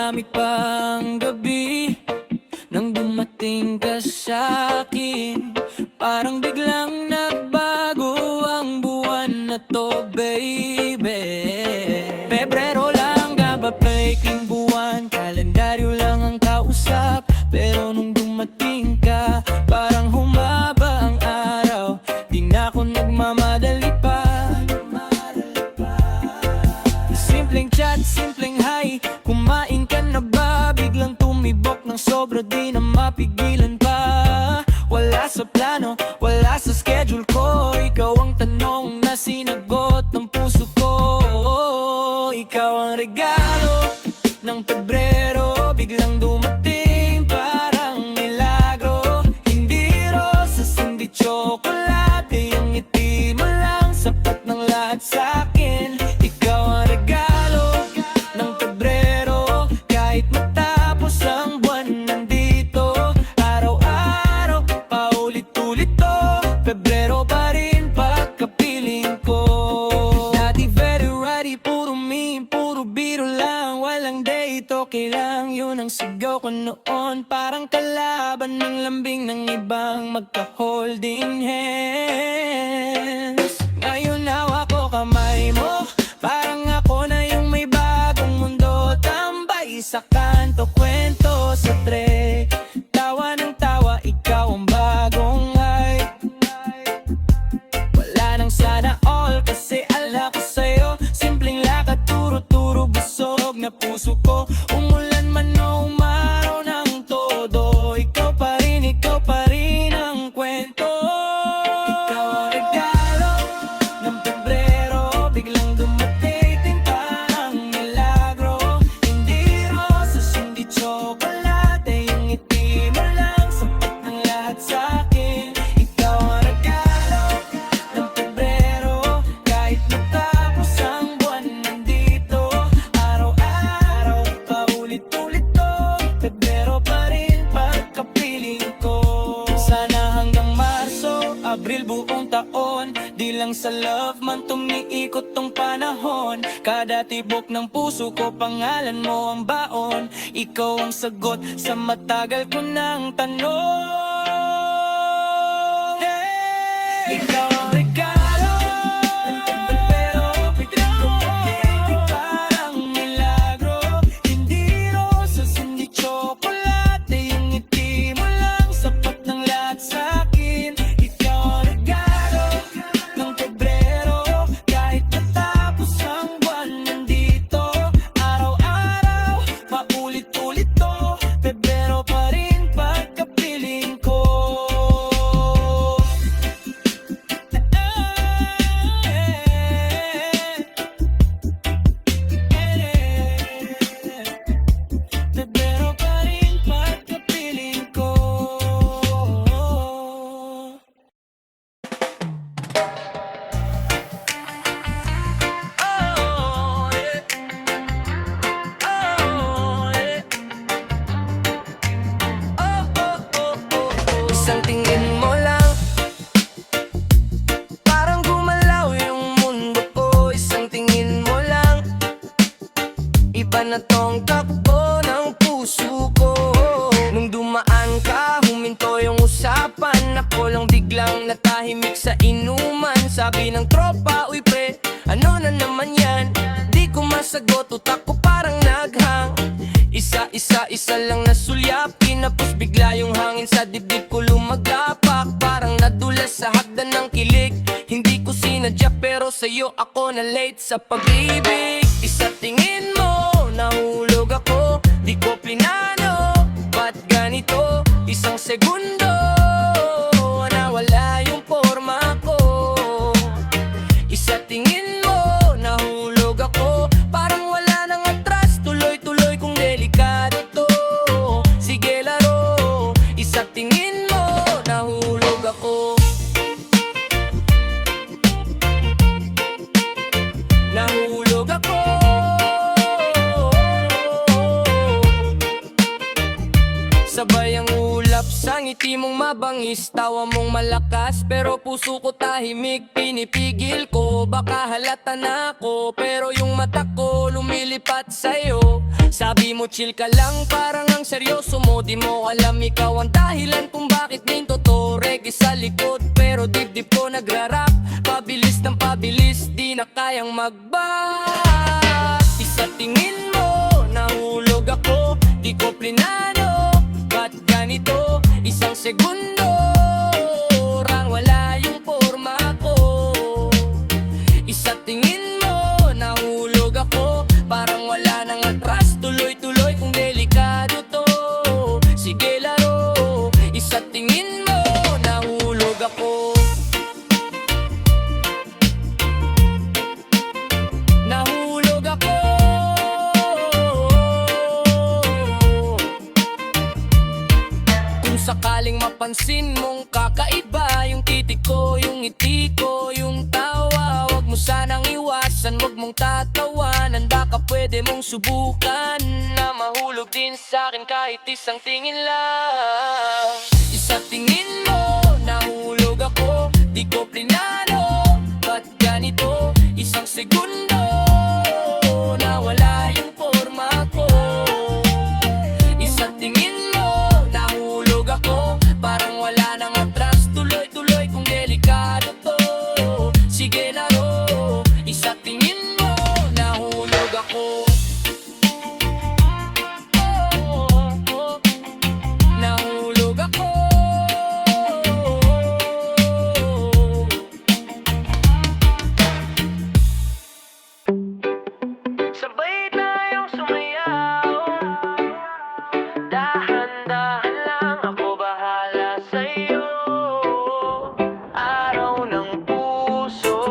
Malamig pa ang gabi nang dumating ka sa'kin. Parang biglang nagbago ang buwan na to, baby. Pebrero lang nga ba peking buwan, kalendaryo lang ang kausap. Pero nung dumating ka, parang humaba ang araw. Di na ako nagmamadali pa. Simpleng chat, simpleng hi, kumain ka na ba? Biglang tumibok ng sobra, di na mapigilan pa. Wala sa plano, wala sa schedule ko. Ikaw ang tanong na sinagot ng puso ko. Ikaw ang regalo ng Pebrero, biglang dumating parang milagro. Hindi rosas, hindi tsokolate, yung ngiti mo lang sapat ng lahat sa'kin. Ikaw ang regalo ng Pebrero, kahit matapos ang buwan nandito. Araw-araw, paulit-ulit to, Pebrero pa rin pagkapiling ko. Dati very ready, puro meme, puro biro lang, walang date, okay lang, yun ang sigaw ko noon. Parang kalaban ng lambing ng ibang magka-holding hands. Ngayon hawak ko kamay mo, parang ako na yung may bagong mundo. Tambay sa kanto, kwento sa tre, tawa ng tawa, ikaw ang bagong hype. Wala nang sana all, kasi ala ko sa'yo. Simpleng lakad, turo-turo, busog na puso ko. Umulan man o umaraw ng todo, ikaw pa rin ang kwento. Ikaw ang regalo ng Pebrero, biglang dumating parang milagro. Hindi rosas, hindi tsokolate, yung ngiti mo lang sapat ng lahat sa'kin. Ikaw ang regalo ng Pebrero, kahit matapos ang buwan nandito. Araw-araw, paulit-ulit to, Pebrero pa rin pagkapiling ko. Sana hanggang Marso, Abril, buong taon, di lang sa love man tumiikot tong panahon. Kada tibok ng puso ko, pangalan mo ang baon. Ikaw ang sagot sa matagal ko ng tanong. Ikaw ang regalo ng Pebrero, biglang dumating parang milagro. Hindi rosas, hindi tsokolate, yung ngiti mo lang sapat ng lahat sa'kin. Ikaw ang regalo ng Pebrero, kahit matapos ang buwan nandito. Araw-araw, paulit-ulit to, Pebrero pa rin pagkapiling ko. Pebrero pa rin pagkapiling ko. Oh, yeah. Oh, yeah. Isang tingin mo lang, parang gumalaw yung mundo ko. Isang tingin mo lang, iba na tong takbo ng puso ko. Nung dumaan ka, huminto yung usapan. Ako lang biglang natahimik sa inuman. Sabi ng tropa, uy pre, ano na naman yan? Di ko masagot, utak ko parang naghang. Isa lang nasulyapin, tapos bigla yung hangin sa dibdib ko lumaglapak. Parang nadulas sa hagdan ng kilig. Hindi ko sinadya pero sa'yo ako na late sa pag-ibig. Isa tingin mo, nahulog ako, di ko plinano. Ba't ganito? Isang segundo, nawala yung forma ko. Isa tingin mo, nahulog ako, parang wala nang atras. Tuloy-tuloy kung delikado to, sige laro. Isa tingin mo, nahulog ako. Nahulog ako. Sabay ang ulap sa ngiti mong mabangis, tawa mong malakas pero puso ko tahimik. Pinipigil ko, baka halata na ako, pero yung mata ko lumilipat sa'yo. Sabi mo chill ka lang, parang ang seryoso mo. Di mo alam ikaw ang dahilan kung bakit din totoo. Reggae sa likod, pero dibdib ko nagrarap. Pabilis ng pabilis, di na kayang mag-back. Sa tingin mo, nahulog ako. Di ko plinano, ba't ganito? Isang segundo, rang wala yung porma ko. Sa tingin mo, nahulog ako. Parang wala nang atras, tuloy-tuloy kung delikado to. Sige laro, sa tingin mo, nahulog ako. Nahulog ako. Kung sakaling mapansin mong kakaiba yung titik ko, yung ngiti ko, yung tawa, wag mo sanang iwasan, wag mong tatawan. Handa ka, pwede mong subukan na mahulog din sa'kin kahit isang tingin lang. Sa tingin mo, nahulog ako. Di ko plinano, ba't ganito? Isang segundo, nawala yung porma ko. Sa tingin mo, nahulog ako. Parang wala nang atras, tuloy-tuloy kung delikado to. Sige laro, sa tingin mo, nahulog ako. Nahulog ako. Sabay tayong sumayaw. Dahan-dahan lang, ako bahala sa'yo. Araw ng puso,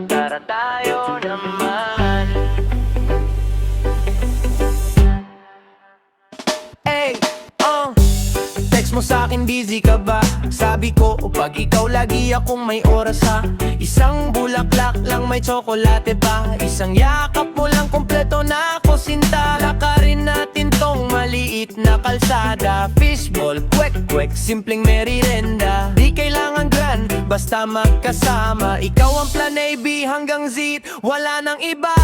tara tayo naman. Hey, text mo sa'kin, busy ka ba? Sabi ko, pag ikaw lagi akong may oras ha. Isang bulaklak lang may tsokolate pa. Isang yakap mo lang kompleto na ako sinta. Lakarin natin tong maliit na kalsada. Fishball, kwek-kwek, simpleng merirenda. Di kailangan grand, basta magkasama. Ikaw ang plan A, B hanggang Z, wala nang iba.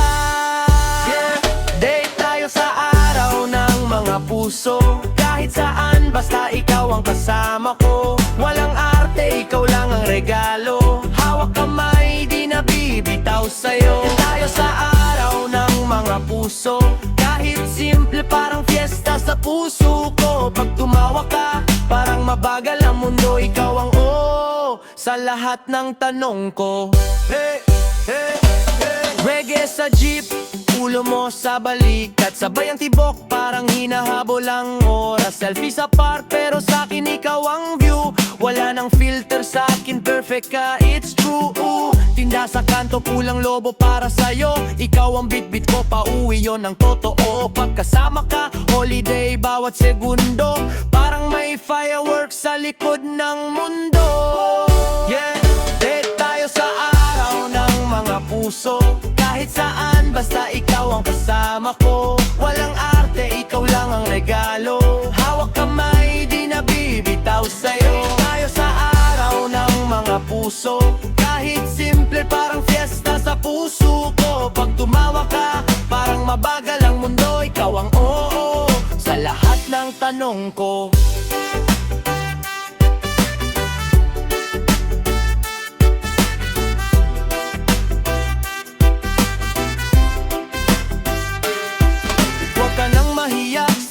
Yeah, date tayo sa araw ng mga puso. Kahit saan, basta ikaw ang kasama ko. Walang arte, ikaw lang ang regalo. Hawak kamay, di na bibitaw sa'yo. Tayo sa araw ng mga puso. Kahit simple, parang fiesta sa puso ko. Pag tumawa ka, parang mabagal ang mundo. Ikaw ang oo sa lahat ng tanong ko. Hey, hey, hey. Reggae sa jeep, ulo mo sa balikat. Sabay ang tibok, parang hinahabol ang oras. Selfie sa park, pero sa'kin ikaw ang view. Wala nang filter sa'kin, perfect ka, it's true. Tinda sa kanto, pulang lobo para sa'yo. Ikaw ang bit-bit ko, pauwi yon ang totoo. Pagkasama ka, holiday bawat segundo. Parang may fireworks sa likod ng mundo. Yeah, date tayo sa araw ng mga puso. Kahit saan, basta ikaw ang kasama ko. Walang arte, ikaw lang ang regalo. Hawak kamay, di na bibitaw sa'yo. Tayo sa araw ng mga puso. Kahit simple, parang fiesta sa puso ko. Pag tumawa ka, parang mabagal ang mundo. Ikaw ang oo sa lahat ng tanong ko.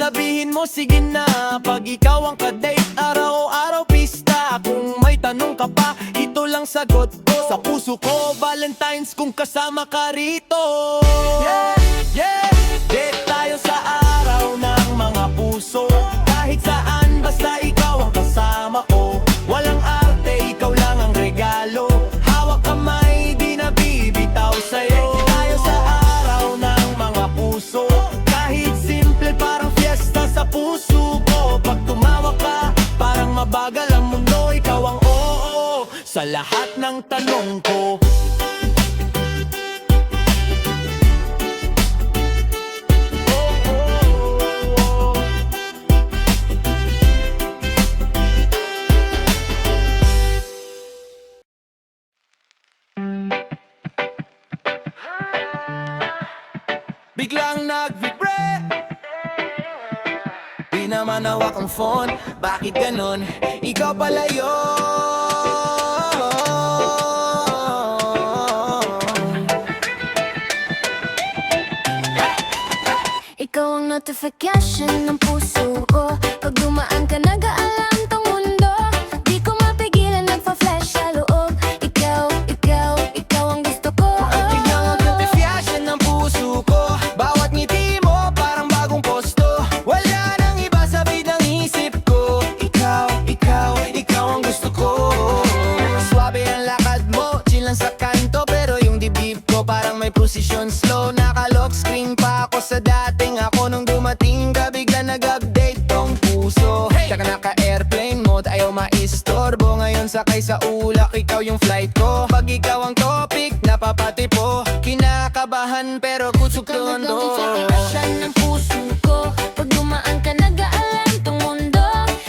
Sabihin mo sige na, pag ikaw ang kadate, araw-araw pista. Kung may tanong ka pa, ito lang sagot ko. Sa puso ko, Valentine's kung kasama ka rito. Yeah, yeah, date tayo sa araw ng mga puso. Kahit saan, basta ikaw ang kasama ko. Walang arte, ikaw lang ang regalo. Hawak kamay, di na bibitaw sa'yo. Tayo sa araw ng mga puso. Kahit simple, parang fiesta sa puso ko. Pag tumawa ka, parang mabagal ang mundo. Ikaw ang oo sa lahat ng tanong ko. biglang nag-vibrate. Di naman hawak ang phone, bakit ganon? Ikaw pala yun. Ikaw ang notification ng puso ko. Pag dumaan ka, nag-aalam tong mundo. Di ko mapigilan, nagpa-flash sa loob. Ikaw, ikaw, ikaw ang gusto ko. Biglang ang notification ng puso ko. Bawat ngiti mo parang bagong posto. Wala nang iba sa bidang isip ko. Ikaw, ikaw, ikaw ang gusto ko. Swabe ang lakad mo, chill lang sa kanto. Pero yung dibdib ko parang may posisyon slow. Naka-lock screen pa ako sa dating ako. Nung dumating ka, bigla nag-update tong puso. Tsaka naka-airplane mode, ayaw maistorbo. Ngayon sakay sa ulak, ikaw yung flight ko. Pag ikaw ang topic, napapati po. Kinakabahan pero kusog Ikaw ang tondo. notification ng puso ko. Pag dumaan ka, nag-aalam tong mundo.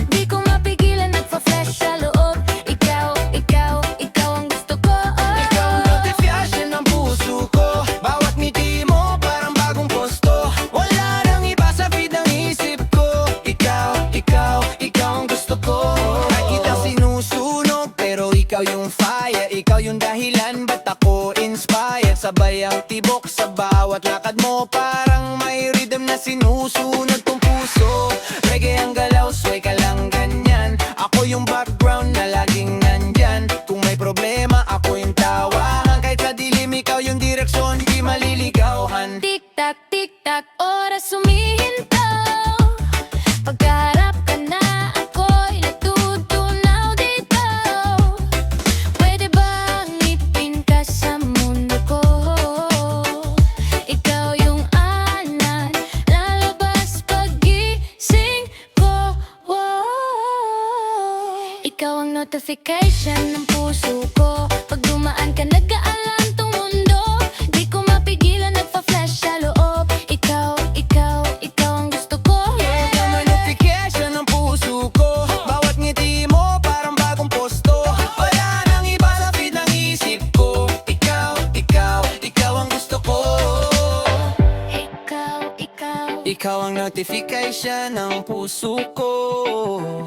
Di ko mapigilan, nagpa-flash sa loob. Ikaw, ikaw, ikaw ang gusto ko. Ikaw ang notification ng puso ko. Bawat ngiti mo parang bagong posto. Wala nang iba sa feed ng isip ko. Ikaw, ikaw, ikaw ang gusto ko. Kahit kitang sinusunog pero ikaw yung fire. Ikaw yung dahilan ba't ako inspired. Sabay ang tibok sa bawat lakad mo. Parang may rhythm na sinusunod kong puso. Reggae ang galaw, sway ka lang ganyan. Ako yung background na laging nandyan. Kung may problema, ako yung tawahan. Kahit sa dilim, ikaw yung direksyon, di maliligawan. Tik-tak, tik-tak, oras humihinto. Pagkaharap ka na, ako'y natutunaw dito. Pwede bang ngipin ka sa mundo ko? Ikaw yung anan, lalabas pag-gising ko. Ikaw ang notification ng puso ko. Pag dumaan ka, nag-aalam tong mundo. Di ko mapigilan, nagpa-flash sa loob. Ikaw, ikaw, ikaw ang gusto ko. Ikaw may notification ng puso ko. Bawat ngiti mo parang bagong posto. Wala nang iba sa feed ng isip ko. Ikaw, ikaw, ikaw ang gusto ko. Ikaw, ikaw, Ikaw ang notification ng puso ko.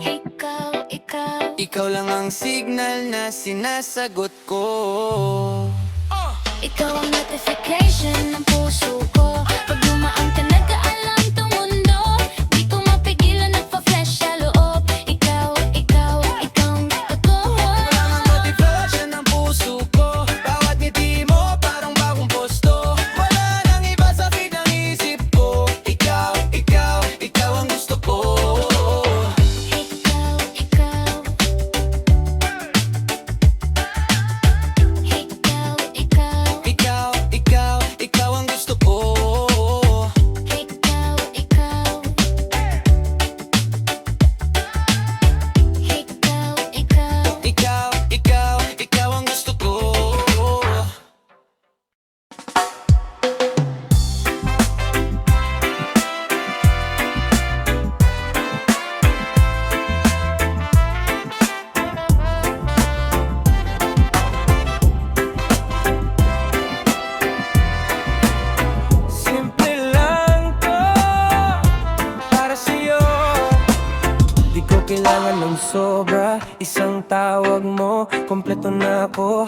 ikaw, ikaw. Ikaw lang ang signal na sinasagot ko. Ikaw ang notification ng puso ko. Pag dumaan ka, nag-aalam tong mundo. Di ko mapigilan, nagpa-flash sa loob. Ikaw, ikaw, ikaw ang gusto ko. Wala nang notification ng puso ko. Bawat ngiti mo parang bagong posto. Wala nang iba sa feed ng isip ko. Ikaw, ikaw, ikaw ang gusto ko. Ikaw, ikaw. Ikaw, ikaw. Ikaw, ikaw, ikaw ang gusto ko. Ikaw, ikaw. Ikaw, ikaw. Ikaw, ikaw, ikaw ang gusto ko. Simple lang to para sa'yo. Di ko kailangan ng sobra. Isang tawag mo, kompleto na ako.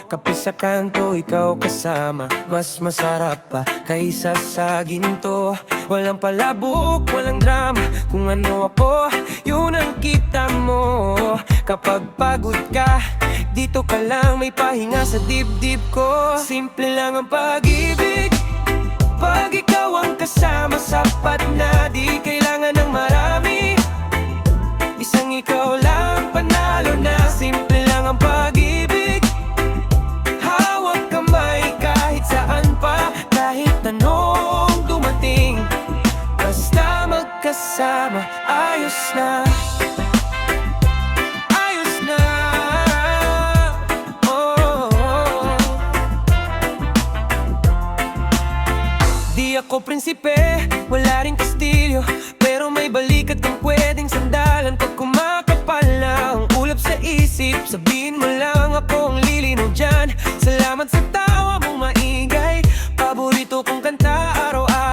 Kape sa kanto, ikaw kasama. Mas masarap pa kaysa sa ginto. Walang palabok, walang drama. Kung ano ako, yun ang kita mo. Kapag pagod ka, dito ka lang may pahinga sa dibdib ko. Simple lang ang pag-ibig. Pag ikaw ang kasama, sapat na. Di kailangan ng marami. Isang ikaw lang, panalo na. Simple lang ang pag-ibig. Hawak kamay kahit saan pa. Kahit anong dumating. Basta magkasama, ayos na. Ayos na. Oh. Di ako prinsipe, wala ring kastilyo. Pero may balikat kang pwedeng sandalan. Pag kumakapal na ang ulap sa isip, sabihin mo lang ako ang lilinaw dyan. Salamat sa tawa mong maingay. Paborito kong kanta araw-araw.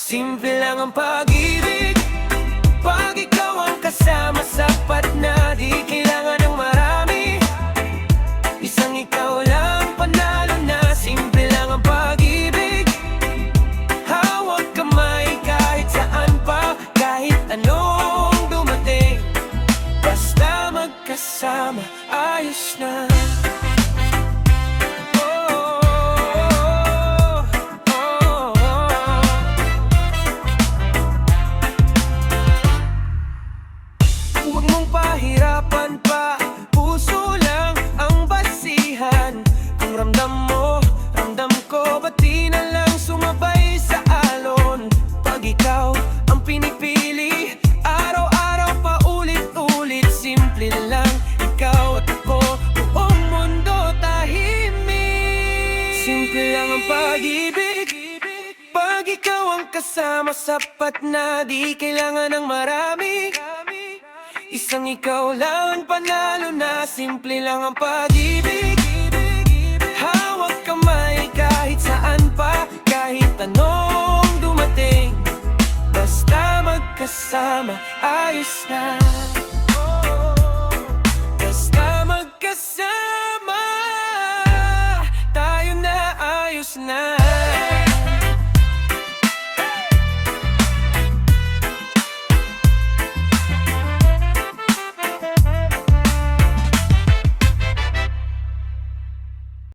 Simple lang ang pag-ibig. Pag ikaw ang kasama, sapat na, di kailangan ng marami. Isang ikaw lang, panalo na. Simple lang ang pag-ibig. Hawak kamay kahit saan pa, kahit anong dumating. Basta magkasama, ayos na. Huwag mong pahirapan pa, puso lang ang basihan. Kung ramdam mo, ramdam ko, ba't di na lang sumabay sa alon? Pag ikaw ang pinipili, araw-araw pa ulit-ulit. Simple lang, ikaw at ako, buong mundo tahimik. Simple lang ang pag-ibig. Pag ikaw ang kasama, sapat na, di kailangan ng marami. Isang ikaw lang, panalo na. Simple lang ang pag-ibig. Hawak kamay kahit saan pa, kahit anong dumating. Basta magkasama, ayos na.